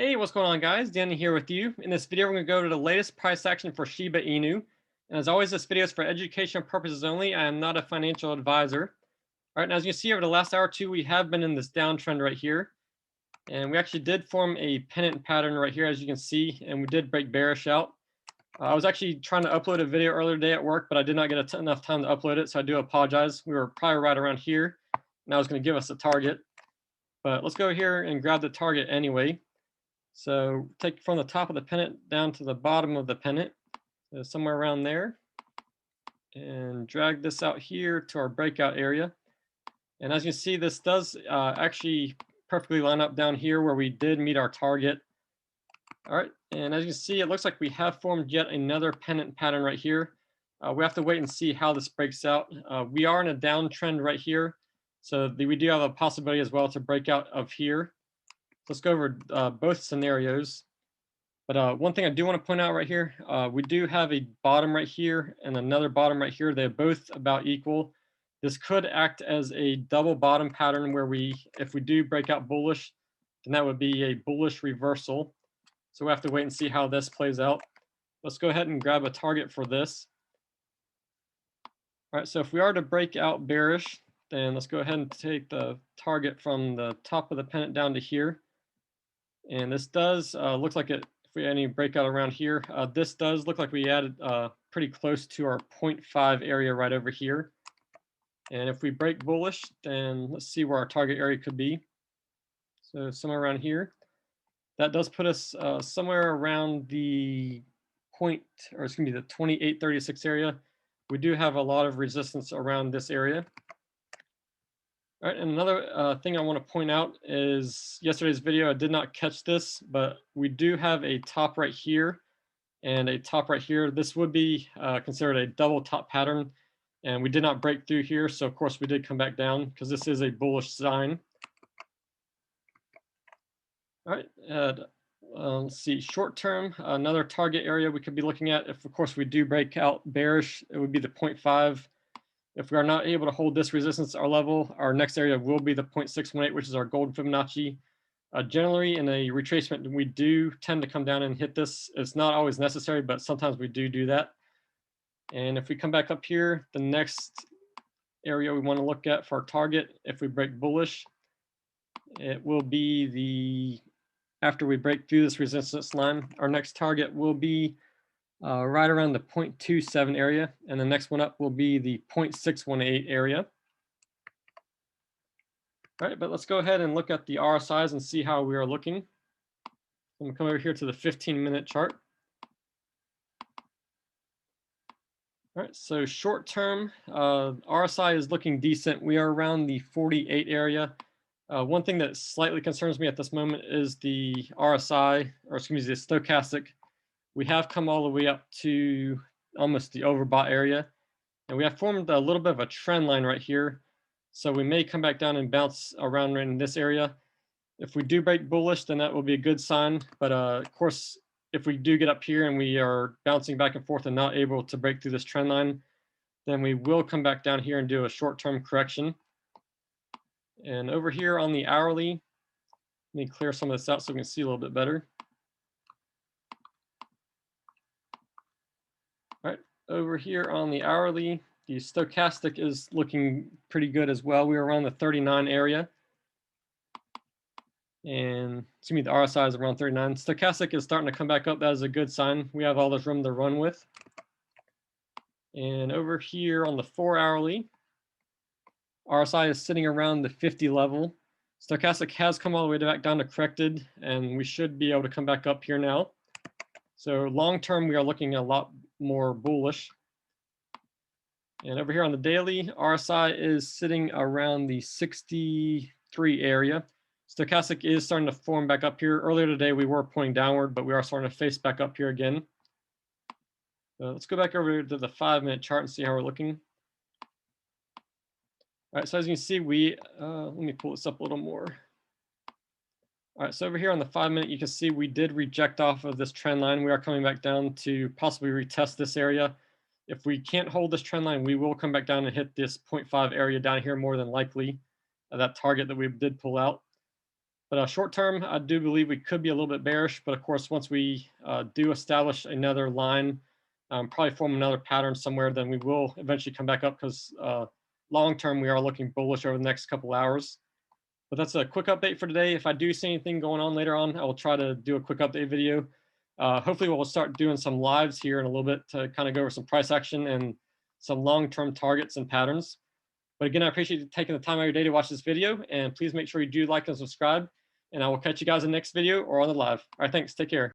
Hey, what's going on, guys? Danny here with you. In this video, we're going to go to the latest price action for Shiba Inu. And as always, this video is for educational purposes only. I am not a financial advisor. All right, and as you see over the last hour or two, we have been in this downtrend right here. And we actually did form a pennant pattern right here, as you can see, and we did break bearish out. I was actually trying to upload a video earlier today at work, but I did not get enough time to upload it, so I do apologize. We were probably right around here, and I was going to give us a target. But let's go here and grab the target anyway. So take from the top of the pennant down to the bottom of the pennant, so somewhere around there, and drag this out here to our breakout area. And as you see, this does actually perfectly line up down here where we did meet our target. All right, and as you can see, it looks like we have formed yet another pennant pattern right here. We have to wait and see how this breaks out. We are in a downtrend right here, so we do have a possibility as well to break out of here. Let's go over both scenarios. But one thing I do want to point out right here, we do have a bottom right here and another bottom right here. They're both about equal. This could act as a double bottom pattern where if we do break out bullish, then that would be a bullish reversal. So we have to wait and see how this plays out. Let's go ahead and grab a target for this. All right, so if we are to break out bearish, then let's go ahead and take the target from the top of the pennant down to here. And this does look like it, if we had any breakout around here, this does look like we added pretty close to our 0.5 area right over here. And if we break bullish, then let's see where our target area could be. So somewhere around here. That does put us somewhere around the the 2836 area. We do have a lot of resistance around this area. All right, and another thing I want to point out is yesterday's video, I did not catch this, but we do have a top right here and a top right here. This would be considered a double top pattern, and we did not break through here, so of course we did come back down because this is a bullish sign. All right, let's see, short term, another target area we could be looking at, if of course we do break out bearish, it would be the 0.5. If we are not able to hold this resistance our level, our next area will be the 0.618, which is our golden Fibonacci. Generally, in a retracement, we do tend to come down and hit this. It's not always necessary, but sometimes we do that. And if we come back up here, the next area we want to look at for our target, if we break bullish, it will be after we break through this resistance line, our next target will be right around the 0.27 area, and the next one up will be the 0.618 area. All right, but let's go ahead and look at the RSIs and see how we are looking. I'm going to come over here to the 15-minute chart. All right, so short term, RSI is looking decent. We are around the 48 area. One thing that slightly concerns me at this moment is the RSI, or excuse me, the stochastic. We have come all the way up to almost the overbought area, and we have formed a little bit of a trend line right here. So we may come back down and bounce around in this area. If we do break bullish, then that will be a good sign. But of course, if we do get up here and we are bouncing back and forth and not able to break through this trend line, then we will come back down here and do a short-term correction. And over here on the hourly, let me clear some of this out so we can see a little bit better. All right, over here on the hourly, the stochastic is looking pretty good as well. We're around the 39 area. And excuse me, the RSI is around 39. Stochastic is starting to come back up. That is a good sign. We have all this room to run with. And over here on the 4-hourly, RSI is sitting around the 50 level. Stochastic has come all the way back down to corrected, and we should be able to come back up here now. So long term, we are looking a lot more bullish. And over here on the daily, RSI is sitting around the 63 area. Stochastic is starting to form back up here. Earlier today, we were pointing downward, but we are starting to face back up here again. Let's go back over to the 5-minute chart and see how we're looking. All right, so as you can see, let me pull this up a little more. All right, so over here on the 5-minute, you can see we did reject off of this trend line. We are coming back down to possibly retest this area. If we can't hold this trend line, we will come back down and hit this 0.5 area down here more than likely, that target that we did pull out. But short term, I do believe we could be a little bit bearish. But of course, once we do establish another line, probably form another pattern somewhere, then we will eventually come back up because long term, we are looking bullish over the next couple hours. But that's a quick update for today. If I do see anything going on later on, I will try to do a quick update video. Hopefully, we'll start doing some lives here in a little bit to kind of go over some price action and some long-term targets and patterns. But again, I appreciate you taking the time out of your day to watch this video. And please make sure you do like and subscribe. And I will catch you guys in the next video or on the live. All right, thanks. Take care.